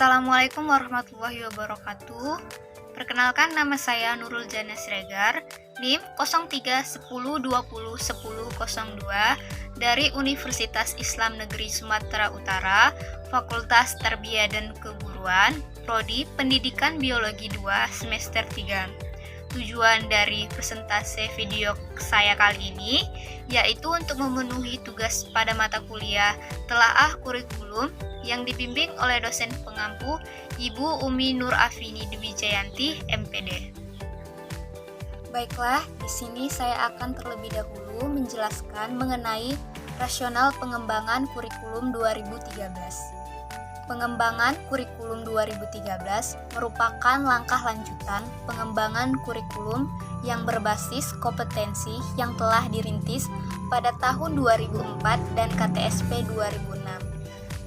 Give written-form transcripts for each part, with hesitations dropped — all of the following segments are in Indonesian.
Assalamualaikum warahmatullahi wabarakatuh. Perkenalkan, nama saya Nurul Jana Siregar, NIM 0310201002 dari Universitas Islam Negeri Sumatera Utara, Fakultas Tarbiyah dan Keguruan, Prodi Pendidikan Biologi 2 semester 3. Tujuan dari presentasi video saya kali ini yaitu untuk memenuhi tugas pada mata kuliah Telaah Kurikulum yang dibimbing oleh dosen pengampu Ibu Umi Nur Afini Dwi Jayanti, MPD. Baiklah, di sini saya akan terlebih dahulu menjelaskan mengenai rasional pengembangan kurikulum 2013. Pengembangan kurikulum 2013 merupakan langkah lanjutan pengembangan kurikulum yang berbasis kompetensi yang telah dirintis pada tahun 2004 dan KTSP 2006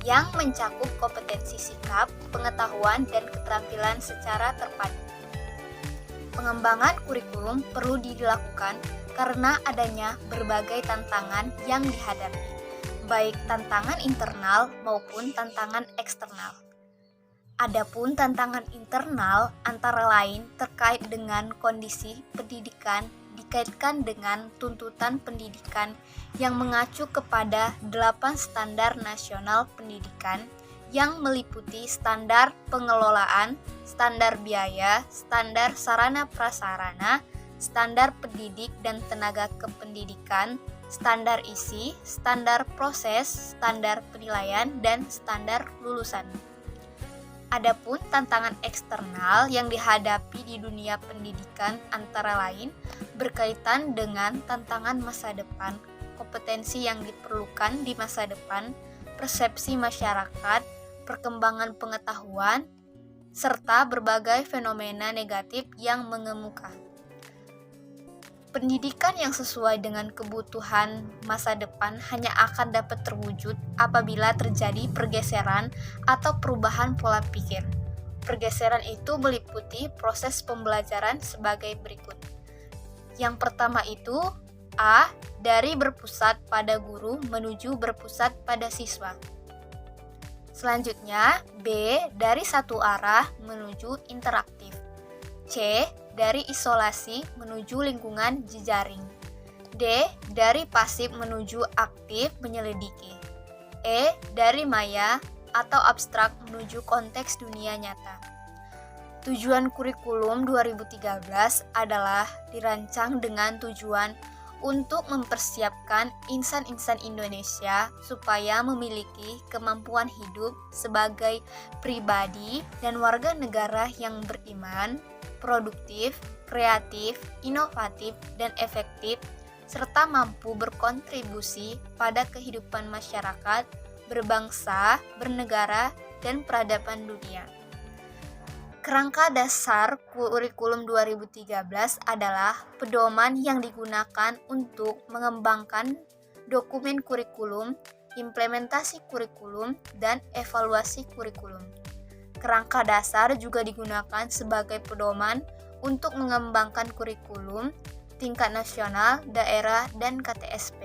yang mencakup kompetensi sikap, pengetahuan, dan keterampilan secara terpadu. Pengembangan kurikulum perlu dilakukan karena adanya berbagai tantangan yang dihadapi, baik tantangan internal maupun tantangan eksternal. Adapun tantangan internal antara lain terkait dengan kondisi pendidikan dikaitkan dengan tuntutan pendidikan yang mengacu kepada 8 standar nasional pendidikan yang meliputi standar pengelolaan, standar biaya, standar sarana prasarana, standar pendidik dan tenaga kependidikan, standar isi, standar proses, standar penilaian, dan standar lulusan. Adapun tantangan eksternal yang dihadapi di dunia pendidikan antara lain berkaitan dengan tantangan masa depan, kompetensi yang diperlukan di masa depan, persepsi masyarakat, perkembangan pengetahuan, serta berbagai fenomena negatif yang mengemuka. Pendidikan yang sesuai dengan kebutuhan masa depan hanya akan dapat terwujud apabila terjadi pergeseran atau perubahan pola pikir. Pergeseran itu meliputi proses pembelajaran sebagai berikut. Yang pertama itu A. Dari berpusat pada guru menuju berpusat pada siswa. Selanjutnya B. Dari satu arah menuju interaktif. C. Dari isolasi menuju lingkungan jejaring. D. Dari pasif menuju aktif menyelidiki. E. Dari maya atau abstrak menuju konteks dunia nyata. Tujuan kurikulum 2013 adalah dirancang dengan tujuan untuk mempersiapkan insan-insan Indonesia supaya memiliki kemampuan hidup sebagai pribadi dan warga negara yang beriman, produktif, kreatif, inovatif, dan efektif, serta mampu berkontribusi pada kehidupan masyarakat, berbangsa, bernegara, dan peradaban dunia. Kerangka dasar kurikulum 2013 adalah pedoman yang digunakan untuk mengembangkan dokumen kurikulum, implementasi kurikulum, dan evaluasi kurikulum. Kerangka dasar juga digunakan sebagai pedoman untuk mengembangkan kurikulum tingkat nasional, daerah, dan KTSP.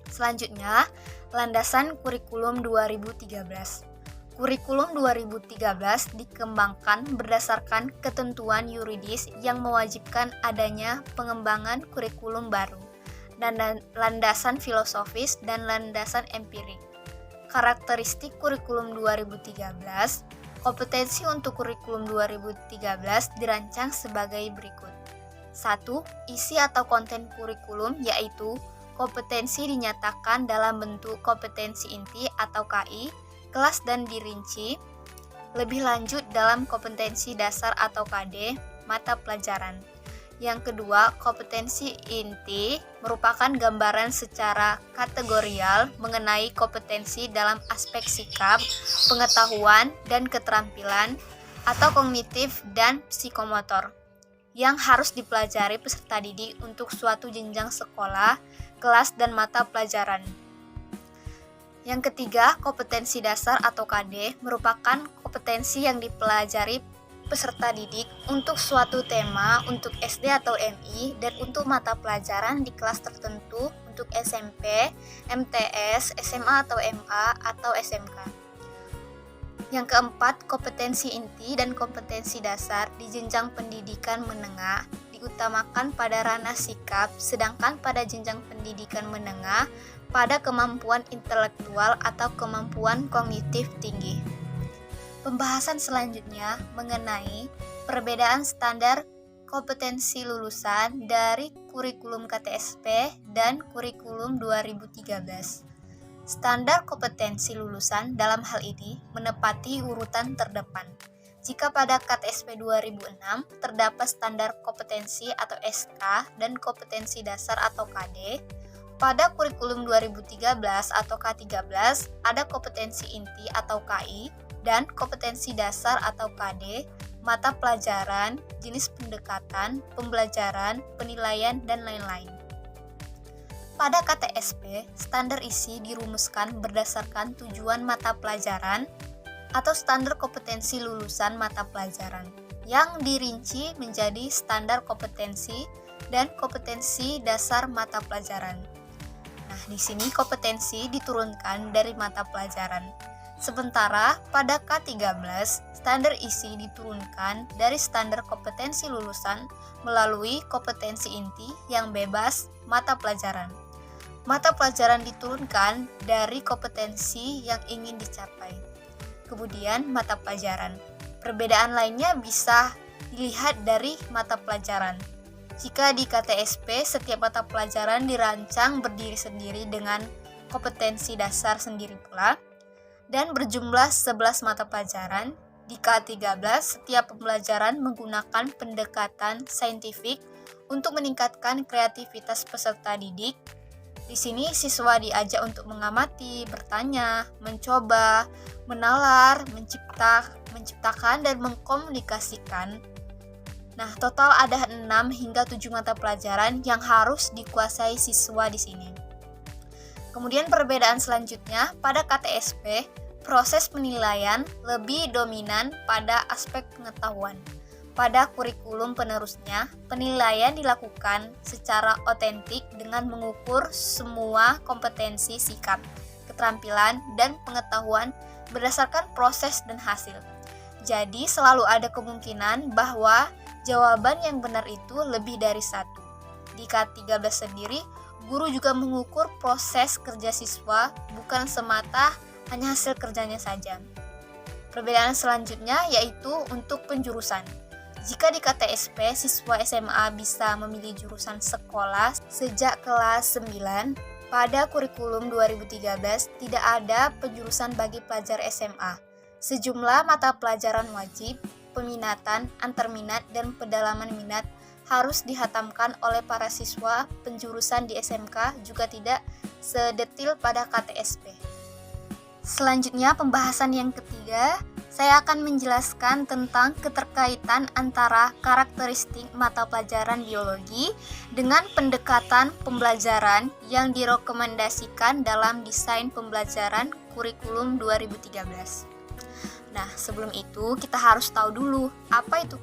Selanjutnya, landasan kurikulum 2013. Kurikulum 2013 dikembangkan berdasarkan ketentuan yuridis yang mewajibkan adanya pengembangan kurikulum baru, dan landasan filosofis dan landasan empirik. Karakteristik kurikulum 2013. Kompetensi untuk kurikulum 2013 dirancang sebagai berikut. 1. Isi atau konten kurikulum yaitu kompetensi dinyatakan dalam bentuk kompetensi inti atau KI, kelas dan dirinci. Lebih lanjut dalam kompetensi dasar atau KD, mata pelajaran. Yang kedua, kompetensi inti merupakan gambaran secara kategorial mengenai kompetensi dalam aspek sikap, pengetahuan, dan keterampilan atau kognitif dan psikomotor yang harus dipelajari peserta didik untuk suatu jenjang sekolah, kelas, dan mata pelajaran. Yang ketiga, kompetensi dasar atau KD merupakan kompetensi yang dipelajari peserta didik untuk suatu tema untuk SD atau MI dan untuk mata pelajaran di kelas tertentu untuk SMP, MTS, SMA atau MA atau SMK. Yang keempat, kompetensi inti dan kompetensi dasar di jenjang pendidikan menengah diutamakan pada ranah sikap, sedangkan pada jenjang pendidikan menengah pada kemampuan intelektual atau kemampuan kognitif tinggi. Pembahasan selanjutnya mengenai perbedaan standar kompetensi lulusan dari kurikulum KTSP dan kurikulum 2013. Standar kompetensi lulusan dalam hal ini menepati urutan terdepan. Jika pada KTSP 2006 terdapat standar kompetensi atau SK dan kompetensi dasar atau KD, pada kurikulum 2013 atau K13 ada kompetensi inti atau KI dan kompetensi dasar atau KD, mata pelajaran, jenis pendekatan, pembelajaran, penilaian, dan lain-lain. Pada KTSP, standar isi dirumuskan berdasarkan tujuan mata pelajaran atau standar kompetensi lulusan mata pelajaran yang dirinci menjadi standar kompetensi dan kompetensi dasar mata pelajaran. Nah, di sini kompetensi diturunkan dari mata pelajaran. Sementara pada K13, standar isi diturunkan dari standar kompetensi lulusan melalui kompetensi inti yang bebas mata pelajaran. Mata pelajaran diturunkan dari kompetensi yang ingin dicapai. Kemudian mata pelajaran. Perbedaan lainnya bisa dilihat dari mata pelajaran. Jika di KTSP, setiap mata pelajaran dirancang berdiri sendiri dengan kompetensi dasar sendiri pula, dan berjumlah 11 mata pelajaran. Di K13, setiap pembelajaran menggunakan pendekatan saintifik untuk meningkatkan kreativitas peserta didik. Di sini siswa diajak untuk mengamati, bertanya, mencoba, menalar, menciptakan, dan mengkomunikasikan. Nah, total ada 6 hingga 7 mata pelajaran yang harus dikuasai siswa di sini. Kemudian perbedaan selanjutnya, pada KTSP, proses penilaian lebih dominan pada aspek pengetahuan. Pada kurikulum penerusnya, penilaian dilakukan secara otentik dengan mengukur semua kompetensi sikap, keterampilan, dan pengetahuan berdasarkan proses dan hasil. Jadi, selalu ada kemungkinan bahwa jawaban yang benar itu lebih dari satu. Di K13 sendiri, guru juga mengukur proses kerja siswa, bukan semata hanya hasil kerjanya saja. Perbedaan selanjutnya yaitu untuk penjurusan. Jika di KTSP, siswa SMA bisa memilih jurusan sekolah sejak kelas 9, pada kurikulum 2013 tidak ada penjurusan bagi pelajar SMA. Sejumlah mata pelajaran wajib, peminatan, antarminat, dan pendalaman minat harus dihatamkan oleh para siswa penjurusan di SMK juga tidak sedetil pada KTSP. Selanjutnya pembahasan yang ketiga, saya akan menjelaskan tentang keterkaitan antara karakteristik mata pelajaran biologi dengan pendekatan pembelajaran yang direkomendasikan dalam desain pembelajaran kurikulum 2013. Nah, sebelum itu kita harus tahu dulu apa itu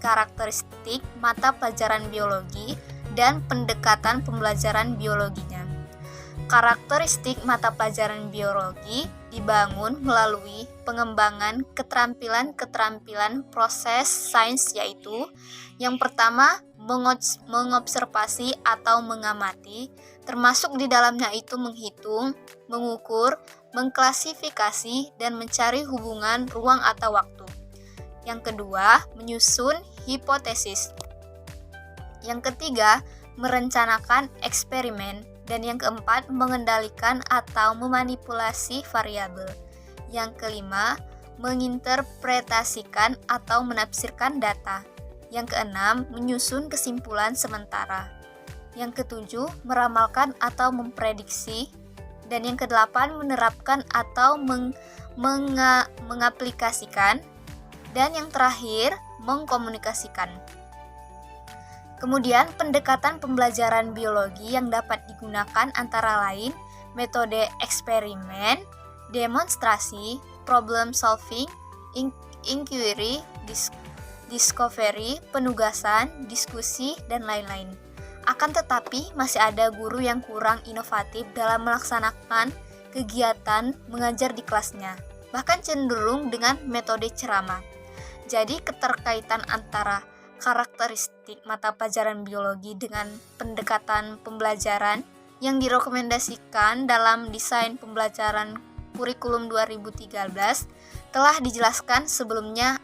karakteristik mata pelajaran biologi dan pendekatan pembelajaran biologinya. Karakteristik mata pelajaran biologi dibangun melalui pengembangan keterampilan-keterampilan proses sains, yaitu yang pertama mengobservasi atau mengamati, termasuk di dalamnya itu menghitung, mengukur, mengklasifikasi, dan mencari hubungan ruang atau waktu. Yang kedua, menyusun hipotesis. Yang ketiga, merencanakan eksperimen. Dan yang keempat, mengendalikan atau memanipulasi variabel. Yang kelima, menginterpretasikan atau menafsirkan data. Yang keenam, menyusun kesimpulan sementara. Yang ketujuh, meramalkan atau memprediksi. Dan yang kedelapan, menerapkan atau mengaplikasikan. Dan yang terakhir, mengkomunikasikan. Kemudian pendekatan pembelajaran biologi yang dapat digunakan antara lain metode eksperimen, demonstrasi, problem solving, inquiry, discovery, penugasan, diskusi, dan lain-lain. Akan tetapi masih ada guru yang kurang inovatif dalam melaksanakan kegiatan mengajar di kelasnya. bahkan cenderung dengan metode ceramah. Jadi keterkaitan antara karakteristik mata pelajaran biologi dengan pendekatan pembelajaran yang direkomendasikan dalam desain pembelajaran kurikulum 2013 telah dijelaskan sebelumnya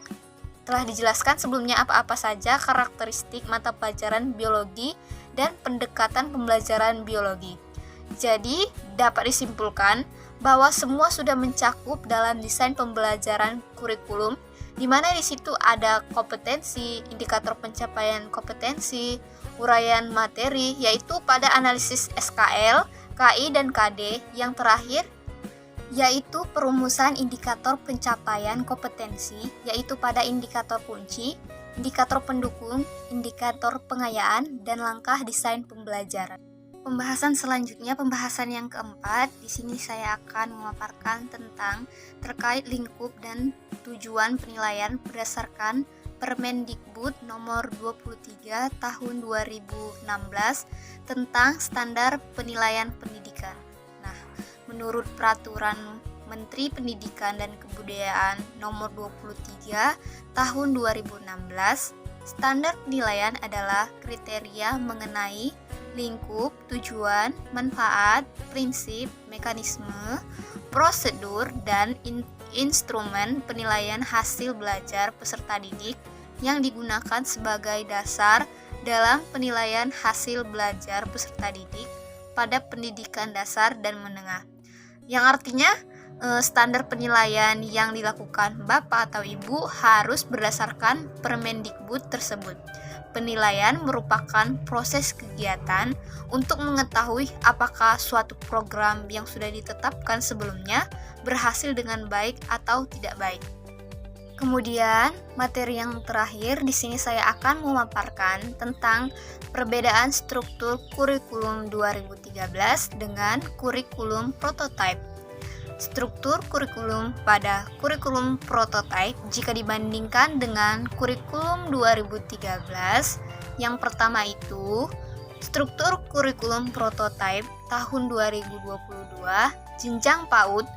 apa-apa saja karakteristik mata pelajaran biologi dan pendekatan pembelajaran biologi. Jadi, dapat disimpulkan bahwa semua sudah mencakup dalam desain pembelajaran kurikulum, di mana di situ ada kompetensi, indikator pencapaian kompetensi, uraian materi, yaitu pada analisis SKL, KI, dan KD. Yang terakhir, yaitu perumusan indikator pencapaian kompetensi, yaitu pada indikator kunci, indikator pendukung, indikator pengayaan, dan langkah desain pembelajaran. Pembahasan selanjutnya, pembahasan yang keempat. Di sini saya akan memaparkan tentang terkait lingkup dan tujuan penilaian berdasarkan Permendikbud nomor 23 tahun 2016 tentang standar penilaian pendidikan. Nah, menurut peraturan Menteri Pendidikan dan Kebudayaan nomor 23 tahun 2016, standar penilaian adalah kriteria mengenai lingkup, tujuan, manfaat, prinsip, mekanisme, prosedur, dan instrumen penilaian hasil belajar peserta didik yang digunakan sebagai dasar dalam penilaian hasil belajar peserta didik pada pendidikan dasar dan menengah. Yang artinya, standar penilaian yang dilakukan Bapak atau Ibu harus berdasarkan Permendikbud tersebut. Penilaian merupakan proses kegiatan untuk mengetahui apakah suatu program yang sudah ditetapkan sebelumnya berhasil dengan baik atau tidak baik. Kemudian, materi yang terakhir di sini saya akan memaparkan tentang perbedaan struktur kurikulum 2013 dengan kurikulum prototipe. Struktur kurikulum pada kurikulum prototipe jika dibandingkan dengan kurikulum 2013, yang pertama itu struktur kurikulum prototipe tahun 2022 jenjang PAUD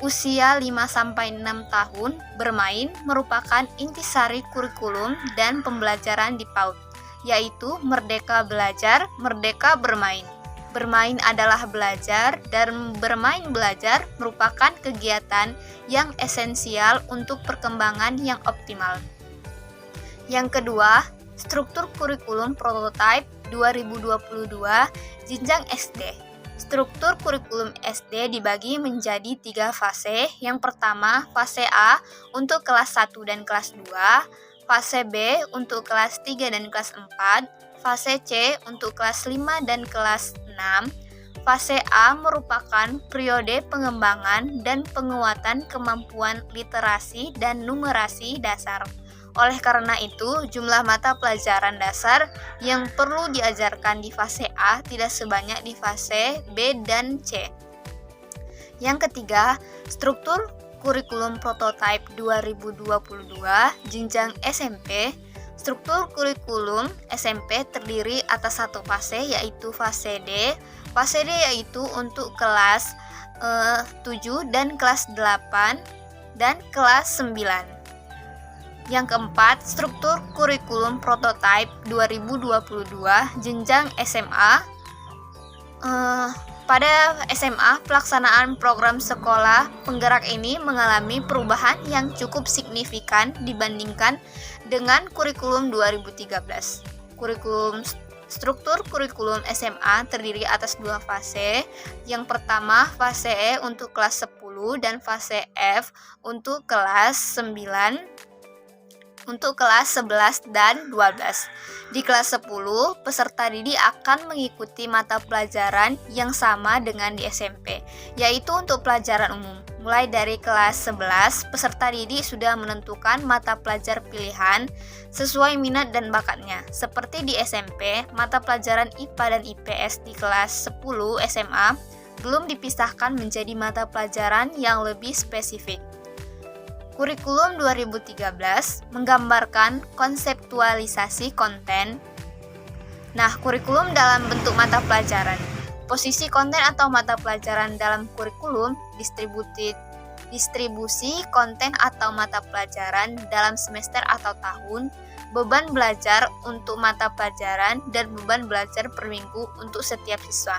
usia 5-6 tahun bermain merupakan intisari kurikulum dan pembelajaran di PAUD, yaitu merdeka belajar, merdeka bermain. Bermain adalah belajar, dan bermain belajar merupakan kegiatan yang esensial untuk perkembangan yang optimal. Yang kedua, struktur kurikulum prototipe 2022 jenjang SD. Struktur kurikulum SD dibagi menjadi 3 fase. Yang pertama, fase A untuk kelas 1 dan kelas 2, fase B untuk kelas 3 dan kelas 4, fase C untuk kelas 5 dan kelas 6. Fase A merupakan periode pengembangan dan penguatan kemampuan literasi dan numerasi dasar. Oleh karena itu, jumlah mata pelajaran dasar yang perlu diajarkan di fase A tidak sebanyak di fase B dan C. Yang ketiga, struktur kurikulum prototipe 2022 jenjang SMP. Struktur kurikulum SMP terdiri atas satu fase, yaitu fase D. Fase D yaitu untuk kelas 7 dan kelas 8 dan kelas 9. Yang keempat, struktur kurikulum prototipe 2022 jenjang SMA. Pada SMA, pelaksanaan program sekolah penggerak ini mengalami perubahan yang cukup signifikan dibandingkan dengan kurikulum 2013. Struktur kurikulum SMA terdiri atas 2 fase. Yang pertama, fase E untuk kelas 10 dan fase F untuk kelas 9, untuk kelas 11 dan 12. Di kelas 10, peserta didik akan mengikuti mata pelajaran yang sama dengan di SMP, yaitu untuk pelajaran umum. Mulai dari kelas 11, peserta didik sudah menentukan mata pelajar pilihan sesuai minat dan bakatnya. Seperti di SMP, mata pelajaran IPA dan IPS di kelas 10 SMA belum dipisahkan menjadi mata pelajaran yang lebih spesifik. Kurikulum 2013 menggambarkan konseptualisasi konten. Nah, kurikulum dalam bentuk mata pelajaran. Posisi konten atau mata pelajaran dalam kurikulum distribusi konten atau mata pelajaran dalam semester atau tahun, beban belajar untuk mata pelajaran, dan beban belajar per minggu untuk setiap siswa.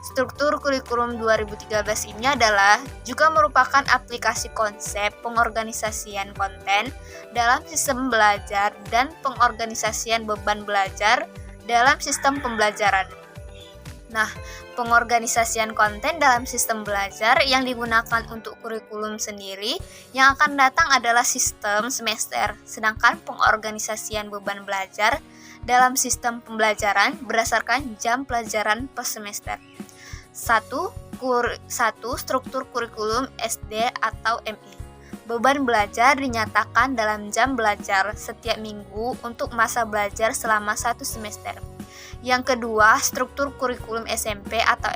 Struktur kurikulum 2013 ini adalah juga merupakan aplikasi konsep pengorganisasian konten dalam sistem belajar dan pengorganisasian beban belajar dalam sistem pembelajaran. Nah, pengorganisasian konten dalam sistem belajar yang digunakan untuk kurikulum sendiri yang akan datang adalah sistem semester, sedangkan pengorganisasian beban belajar dalam sistem pembelajaran berdasarkan jam pelajaran per semester. 1. Struktur kurikulum SD atau MI. Beban belajar dinyatakan dalam jam belajar setiap minggu untuk masa belajar selama 1 semester. Yang kedua, struktur kurikulum SMP atau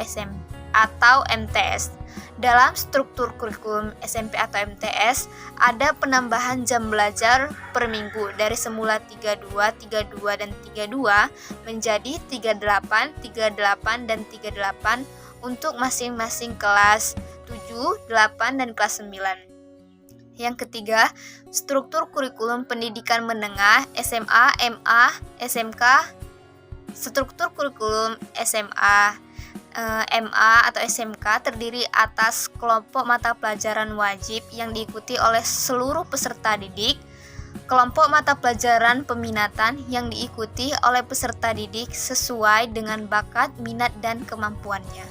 MTS. Dalam struktur kurikulum SMP atau MTS, ada penambahan jam belajar per minggu dari semula 32, 32, dan 32 menjadi 38, 38, dan 38 untuk masing-masing kelas 7, 8, dan kelas 9. Yang ketiga, struktur kurikulum pendidikan menengah SMA, MA, SMK. Struktur kurikulum SMA, MA atau SMK terdiri atas kelompok mata pelajaran wajib yang diikuti oleh seluruh peserta didik, kelompok mata pelajaran peminatan yang diikuti oleh peserta didik sesuai dengan bakat, minat, dan kemampuannya.